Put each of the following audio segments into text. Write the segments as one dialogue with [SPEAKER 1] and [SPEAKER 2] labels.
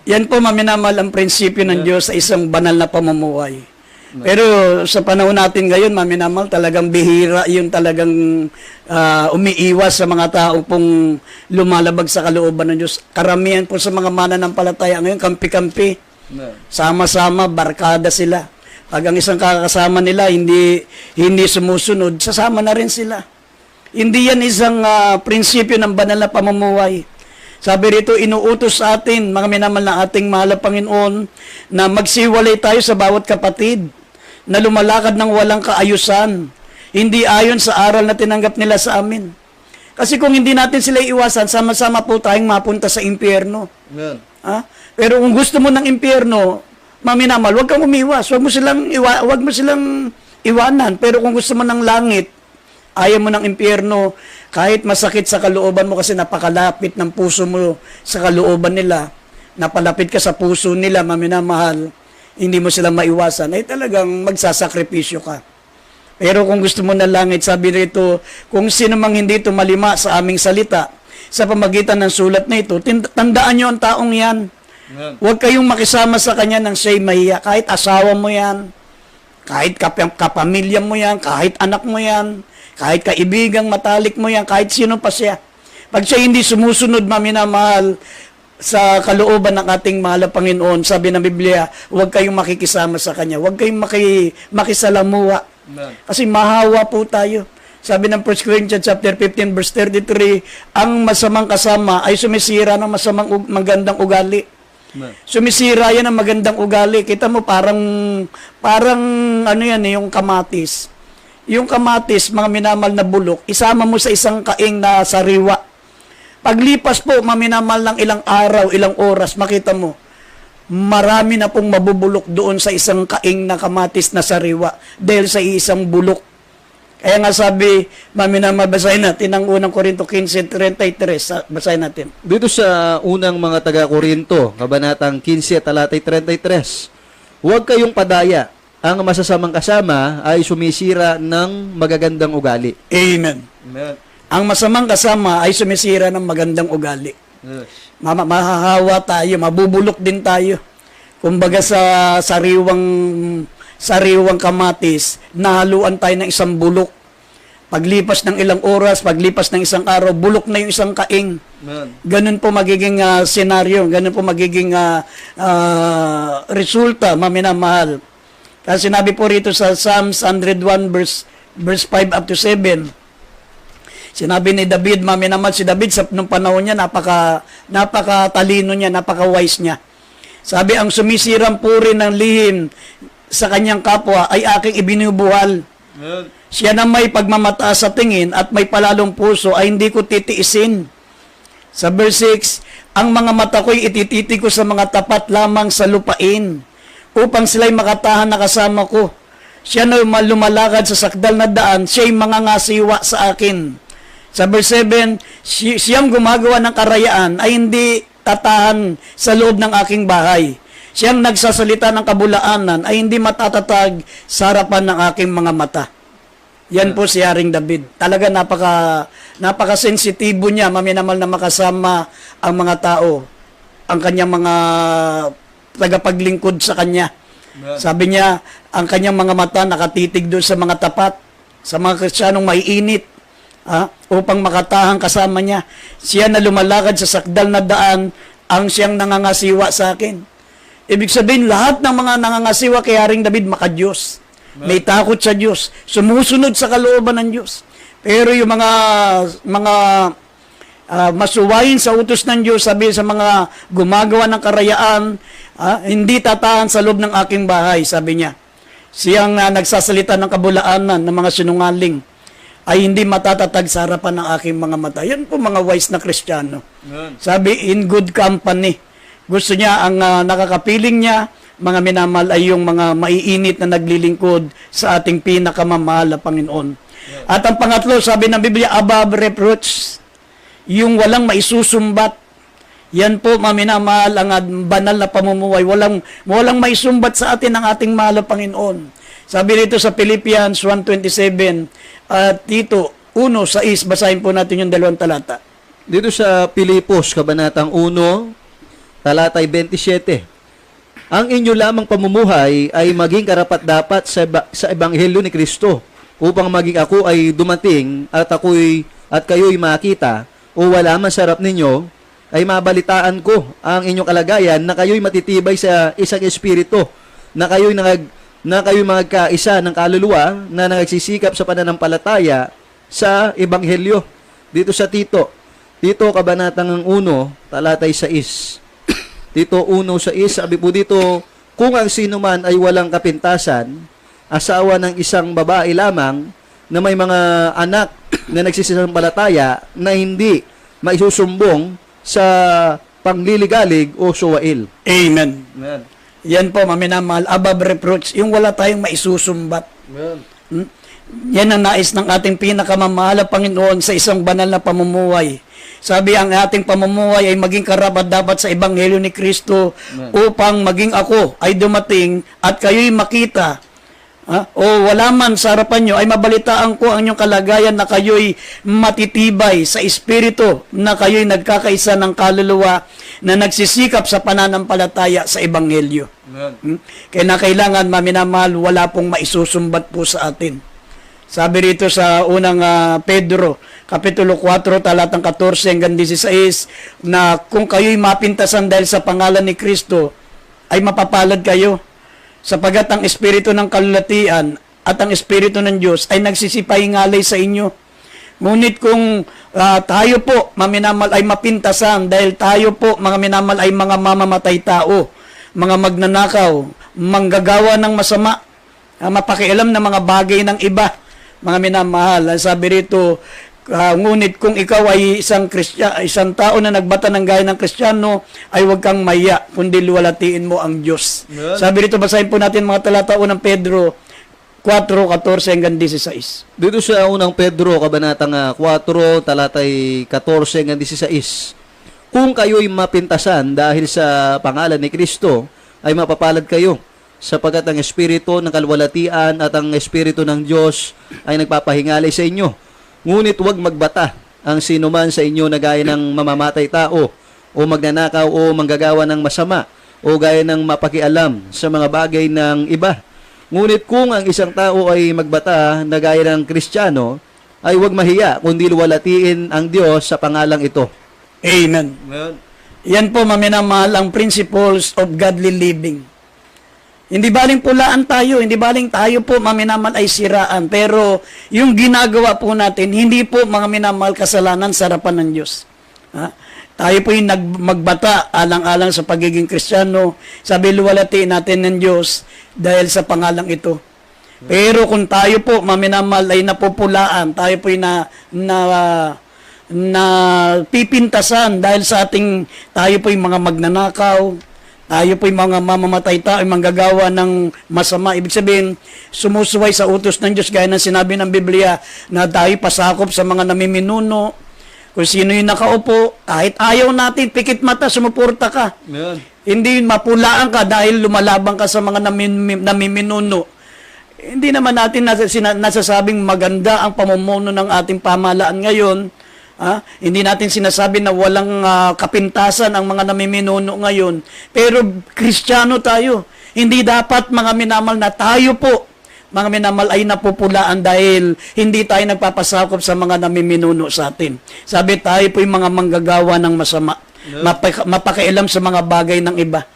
[SPEAKER 1] Yan po, maminamal ang prinsipyo ng Diyos sa isang banal na pamumuhay. Pero sa panahon natin ngayon, maminamal, talagang bihira yung talagang umiiwas sa mga tao pong lumalabag sa kalooban ng Diyos. Karamihan po sa mga mananampalataya ngayon, kampi-kampi. Sama-sama, barkada sila. Pag ang isang kakasama nila hindi sumusunod, sasama na rin sila. Hindi yan isang prinsipyo ng banal na pamumuhay. Sabi rito, inuutos sa atin, mga minamal na ating mahal na Panginoon, na magsiwalay tayo sa bawat kapatid, na lumalakad ng walang kaayusan, hindi ayon sa aral na tinanggap nila sa amin. Kasi kung hindi natin sila iwasan, sama-sama po tayong mapunta sa impyerno.
[SPEAKER 2] Amen.
[SPEAKER 1] Pero kung gusto mo ng impyerno, maminamal, huwag kang umiwas, huwag mo silang iwanan. Pero kung gusto mo ng langit, ayaw mo ng impyerno, kahit masakit sa kalooban mo kasi napakalapit ng puso mo sa kalooban nila, napalapit ka sa puso nila, maminamahal, hindi mo silang maiwasan, ay talagang magsasakripisyo ka. Pero kung gusto mo ng langit, sabi rito, kung sino mang hindi tumalima sa aming salita, sa pamagitan ng sulat na ito, tandaan nyo ang taong yan. Huwag kayong makisama sa kanya ng siya'y mahiya, kahit asawa mo yan, kahit kapamilya mo yan, kahit anak mo yan, kahit kaibigang matalik mo yan, kahit sino pa siya. Pag siya hindi sumusunod, maminamahal, sa kalooban ng ating mahal na Panginoon, sabi ng Biblia, huwag kayong makikisama sa Kanya. Huwag kayong makisalamuha. Kasi mahawa po tayo. Sabi ng 1 Corinthians chapter 15, verse 33, ang masamang kasama ay sumisira ng magandang ugali. Sumisira yan ng magandang ugali. Kita mo, parang ano yan, yung kamatis. Yung kamatis, mga minamal na bulok, isama mo sa isang kaing na sariwa. Paglipas po, maminamal ng ilang araw, ilang oras, makita mo, marami na pong mabubulok doon sa isang kaing na kamatis na sariwa dahil sa isang bulok. Kaya nga sabi, maminamal, basahin natin ang unang Korinto 15:33. Basahin natin.
[SPEAKER 2] Dito sa unang mga taga-Korinto, kabanatang 15, talatay 33, huwag kayong padaya. Ang masasamang kasama ay sumisira ng magagandang ugali.
[SPEAKER 1] Amen.
[SPEAKER 2] Amen.
[SPEAKER 1] Ang masamang kasama ay sumisira ng magandang ugali.
[SPEAKER 2] Yes.
[SPEAKER 1] Mahahawa tayo, mabubulok din tayo. Kumbaga sa sariwang kamatis, nahaluan tayo ng isang bulok. Paglipas ng ilang oras, paglipas ng isang araw, bulok na yung isang kaing.
[SPEAKER 2] Amen.
[SPEAKER 1] Ganun po magiging senaryo, ganun po magiging resulta, maminamahal. Kasi sinabi po rito sa Psalms 101 verse 5 up to 7, sinabi ni David, maminamahal si David, nung panahon niya, napaka-talino niya, napaka-wise niya. Sabi, ang sumisirang puri ng lihim sa kanyang kapwa ay aking ibinubuhal. Siya na may pagmamataas sa tingin at may palalong puso ay hindi ko titiisin. Sa verse 6, ang mga mata ko'y itititi ko sa mga tapat lamang sa lupain, upang sila'y makatahan na kasama ko. Siya na lumalakad sa sakdal na daan, siya'y mangangasiwa sa akin. Sa verse 7, siyang gumagawa ng karayaan ay hindi tatahan sa loob ng aking bahay. Siyang nagsasalita ng kabulaanan ay hindi matatatag sa harapan ng aking mga mata. Yan po si Haring David. Talaga napaka-sensitibo niya, maminamal na makasama ang mga tao, ang kanyang mga tagapaglingkod sa kanya. Sabi niya, ang kanyang mga mata nakatitig doon sa mga tapat, sa mga Kristiyanong maiinit, upang makatahang kasama niya. Siya na lumalakad sa sakdal na daan, ang siyang nangangasiwa sa akin. Ibig sabihin, lahat ng mga nangangasiwa kay Haring David, maka-Diyos. May takot sa Diyos. Sumusunod sa kalooban ng Diyos. Pero yung mga masuwayin sa utos ng Diyos, sabi sa mga gumagawa ng karayaan, hindi tatahan sa loob ng aking bahay, sabi niya. Siyang nagsasalita ng kabulaanan ng mga sinungaling ay hindi matatatag sa harapan ng aking mga mata. Yan po mga wise na Kristiyano. Sabi, in good company. Gusto niya, ang nakakapiling niya, mga minamahal, ay yung mga maiinit na naglilingkod sa ating pinakamamahal na Panginoon. At ang pangatlo, sabi ng Biblia, above reproach, yung walang maisusumbat. Yan po, maminamahal, ang banal na pamumuhay. Walang maisumbat sa atin ang ating mahal na Panginoon. Sabi rito sa Philippians 1:27, Tito 1:6, basahin po natin yung dalawang talata.
[SPEAKER 2] Dito sa Pilipos, kabanatang 1, talatay 27. Ang inyo lamang pamumuhay ay maging karapat-dapat sa ebanghelyo ni Kristo, upang maging ako ay dumating at kayo'y makita, o wala man sa harap ninyo, ay mabalitaan ko ang inyong kalagayan na kayo'y matitibay sa isang espiritu, na kayo'y magkaisa ng kaluluwa na nagsisikap sa pananampalataya sa ebanghelyo. Dito sa Tito kabanatang 1, talatay 6. Tito 1:6, sabi po dito, kung ang sino man ay walang kapintasan, asawa ng isang babae lamang na may mga anak na nagsisisampalataya na hindi maisusumbong sa pangliligalig o suwail.
[SPEAKER 1] Amen.
[SPEAKER 2] Amen.
[SPEAKER 1] Yan po, maminamahal, above reproach, yung wala tayong maisusumbat.
[SPEAKER 2] Amen.
[SPEAKER 1] Yan ang nais ng ating pinakamamahal na Panginoon sa isang banal na pamumuhay. Sabi, ang ating pamumuhay ay maging karapat-dapat sa Ebanghelyo ni Kristo, upang maging ako ay dumating at kayo'y makita, o wala man sa harapan nyo, ay mabalitaan ko ang inyong kalagayan na kayo'y matitibay sa Espiritu, na kayo'y nagkakaisa ng kaluluwa na nagsisikap sa pananampalataya sa Ebanghelyo. Kaya na kailangan, maminamahal, wala pong maisusumbat po sa atin. Sabi rito sa unang Pedro, Kapitulo 4, talatang 14 hanggang 16, na kung kayo'y mapintasan dahil sa pangalan ni Kristo, ay mapapalad kayo, sapagat ang Espiritu ng kalulatian at ang Espiritu ng Diyos ay nagsisipahingalay sa inyo. Ngunit kung tayo po, maminamal, ay mapintasan dahil tayo po, mga minamal, ay mga mamamatay tao, mga magnanakaw, manggagawa ng masama, mapakialam ng mga bagay ng iba, mga minamahal. Sabi rito, ngunit kung ikaw ay isang tao na nagbata ng gaya ng Kristiyano, ay huwag kang maya, kundi luwalatiin mo ang Diyos.
[SPEAKER 2] Yeah.
[SPEAKER 1] Sabi rito, basahin po natin mga talata ng Pedro 4:14 hanggang 16.
[SPEAKER 2] Dito sa unang Pedro, kabanatang 4, talatay 14 hanggang 16. Kung kayo'y mapintasan dahil sa pangalan ni Kristo, ay mapapalad kayo, sapagat ang Espiritu ng kalwalatian at ang Espiritu ng Diyos ay nagpapahingalay sa inyo. Ngunit huwag magbata ang sino man sa inyo na gaya ng mamamatay tao, o magnanakaw, o manggagawa ng masama, o gaya ng mapakialam sa mga bagay ng iba. Ngunit kung ang isang tao ay magbata na gaya ng Kristiyano, ay huwag mahiya, kundi luwalatiin ang Diyos sa pangalang ito.
[SPEAKER 1] Amen. Yan po, maminamahal, ang principles of godly living. Hindi baling pulaan tayo, hindi baling tayo po, mga minamahal, ay siraan. Pero yung ginagawa po natin, hindi po, mga minamahal, kasalanan sa harapan ng Diyos. Tayo po yung magbata alang-alang sa pagiging Kristiyano. Sabi, luwalatiin natin ng Diyos dahil sa pangalang ito. Pero kung tayo po, mga minamahal, ay napupulaan, tayo po yung na pipintasan dahil sa tayo po yung mga magnanakaw, tayo po yung mga mamamatay tao, yung manggagawa ng masama. Ibig sabihin, sumusuway sa utos ng Diyos, gaya ng sinabi ng Biblia, na tayo pasakop sa mga namiminuno. Kung sino yung nakaupo, kahit ayaw natin, pikit mata, sumuporta ka.
[SPEAKER 2] Amen.
[SPEAKER 1] Hindi mapulaan ka dahil lumalaban ka sa mga namiminuno. Hindi naman natin nasasabing maganda ang pamumuno ng ating pamahalaan ngayon. Hindi natin sinasabi na walang kapintasan ang mga namiminuno ngayon. Pero Kristiyano tayo. Hindi dapat, mga minamal, na tayo po, mga minamal, ay napupulaan dahil hindi tayo nagpapasakop sa mga namiminuno sa atin. Sabi, tayo po yung mga manggagawa ng masama. Mapakialam sa mga bagay ng iba.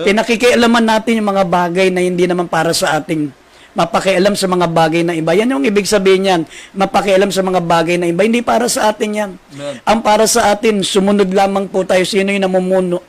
[SPEAKER 1] Pinakikialaman natin yung mga bagay na hindi naman para sa ating mapakialam sa mga bagay na iba. Yan yung ibig sabihin yan. Mapakialam sa mga bagay na iba. Hindi para sa atin yan.
[SPEAKER 2] Amen.
[SPEAKER 1] Ang para sa atin, sumunod lamang po tayo. Sino yung namumuno?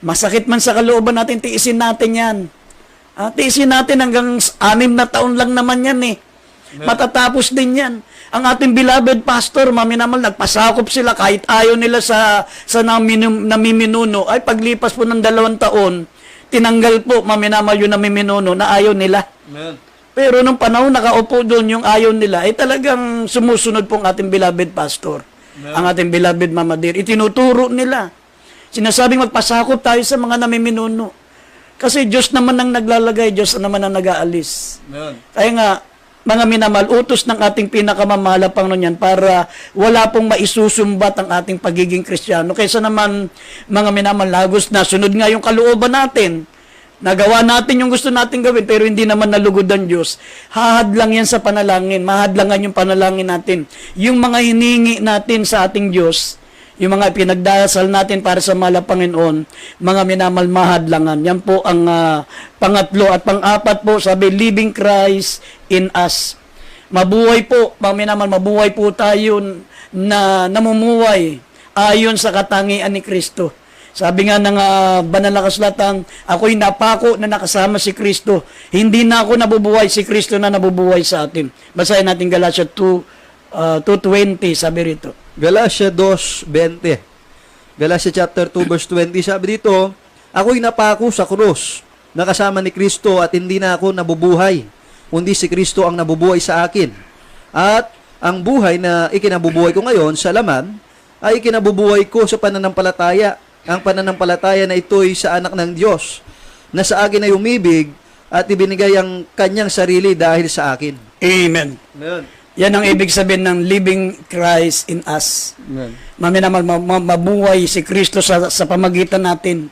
[SPEAKER 1] Masakit man sa kalooban natin, tiisin natin yan. Tiisin natin hanggang 6 na taon lang naman yan eh. Amen. Matatapos din yan. Ang ating beloved pastor, maminamal, nagpasakop sila kahit ayaw nila sa namiminuno. Ay paglipas po ng 2 taon, tinanggal po, maminamal, yung namiminuno na ayaw nila.
[SPEAKER 2] Amen.
[SPEAKER 1] Pero nung panahon nakaupo doon yung ayaw nila, ay talagang sumusunod pong ating beloved pastor. Ang ating beloved Mama Dear. Itinuturo nila. Sinasabing magpasakop tayo sa mga namiminuno. Kasi Diyos naman ang naglalagay, Diyos naman ang nag-aalis. Kaya nga, mga minamahal, utos ng ating pinakamamahal na Panginoon yan para wala pong maisusumbat ang ating pagiging Kristiyano. Kaysa naman, mga minamahal, lagos na sunod nga yung kalooban natin. Nagawa natin yung gusto natin gawin, pero hindi naman nalugod ang Diyos. Hahadlang yan sa panalangin. Mahadlangan yung panalangin natin. Yung mga hiningi natin sa ating Diyos, yung mga pinagdasal natin para sa mahal na Panginoon, mga minamahal, mahadlangan. Yan po ang pangatlo. At pang-apat po, sabi, living Christ in us. Mabuhay po, mga minamahal, mabuhay po tayo na namumuhay ayon sa katangian ni Kristo. Sabi nga ng banal na kasulatan, ako'y napako na nakasama si Kristo. Hindi na ako nabubuhay, si Kristo na nabubuhay sa atin. Basahin natin Galatia 2:20, sabi rito.
[SPEAKER 2] Galatia 2:20. Galatia chapter 2 verse 20, sabi dito, ako'y napako sa krus, nakasama ni Kristo at hindi na ako nabubuhay, kundi si Kristo ang nabubuhay sa akin. At ang buhay na ikinabubuhay ko ngayon sa laman, ay ikinabubuhay ko sa pananampalataya. Ang pananampalataya na ito'y sa anak ng Diyos, na sa akin ay umibig at ibinigay ang kanyang sarili dahil sa akin.
[SPEAKER 1] Amen.
[SPEAKER 2] Amen.
[SPEAKER 1] Yan ang ibig sabihin ng living Christ in us.
[SPEAKER 2] Amen.
[SPEAKER 1] Maminamahal, mabuhay si Kristo sa pamagitan natin.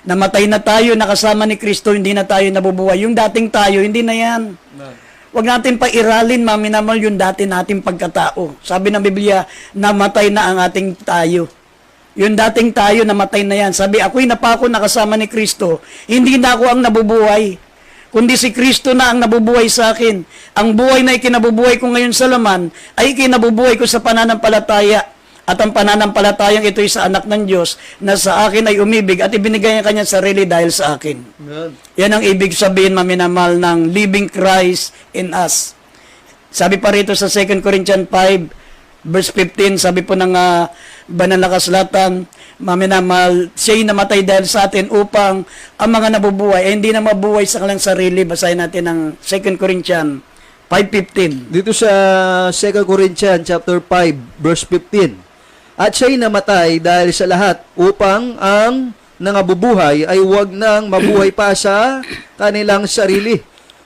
[SPEAKER 1] Namatay na tayo, nakasama ni Kristo, hindi na tayo nabubuhay. Yung dating tayo, hindi na yan.
[SPEAKER 2] Amen.
[SPEAKER 1] Huwag natin pairalin, maminamahal, yung dati nating pagkatao. Sabi ng Biblia, namatay na ang ating tayo. Yung dating tayo, namatay na yan. Sabi, ako'y napako nakasama ni Kristo. Hindi na ako ang nabubuhay, kundi si Kristo na ang nabubuhay sa akin. Ang buhay na ikinabubuhay ko ngayon sa laman, ay ikinabubuhay ko sa pananampalataya. At ang pananampalatayang ito'y sa anak ng Diyos, na sa akin ay umibig at ibinigay ang kanyang sarili dahil sa akin.
[SPEAKER 2] Amen.
[SPEAKER 1] Yan ang ibig sabihin, maminamahal, ng living Christ in us. Sabi pa rito sa 2 Corinthians 5, verse 15, sabi po ng banal na kasulatan, maminamahal, siya'y namatay dahil sa atin upang ang mga nabubuhay, hindi na mabuhay sa kanilang sarili. Basahin natin ng 2 Corinthians 5:15.
[SPEAKER 2] Dito sa 2 Corinthians chapter 5 verse 15. At siya'y namatay dahil sa lahat upang ang nangabubuhay ay huwag nang mabuhay pa sa kanilang sarili,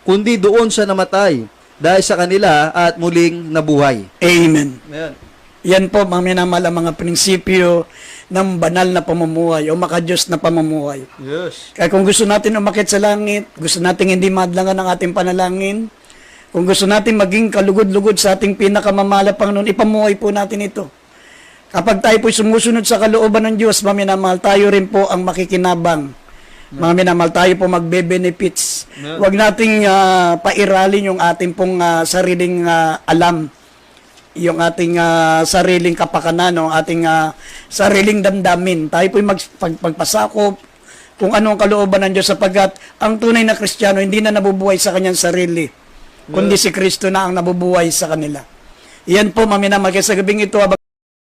[SPEAKER 2] kundi doon sa namatay dahil sa kanila at muling nabuhay.
[SPEAKER 1] Amen.
[SPEAKER 2] Amen.
[SPEAKER 1] Yan po, maminamahal, ang mga prinsipyo ng banal na pamumuhay o makadiyos na pamumuhay.
[SPEAKER 2] Yes.
[SPEAKER 1] Kaya kung gusto natin umakit sa langit, gusto natin hindi madlangan ng ating panalangin, kung gusto natin maging kalugod-lugod sa ating pinakamamahal na Panginoon, ipamuhay po natin ito. Kapag tayo po sumusunod sa kalooban ng Diyos, maminamahal, tayo rin po ang makikinabang. Maminamahal, tayo po magbe-benefits. Huwag nating pairalin yung ating pong sariling alam, yung ating sariling kapakanan, o ating sariling damdamin. Tayo po magpagpasakop kung ano ang kalooban ng Diyos, sapagkat ang tunay na Kristiyano hindi na nabubuhay sa kanyang sarili, kundi si Kristo na ang nabubuhay sa kanila. Yan po, maminamahal, kaya sa gabing ito,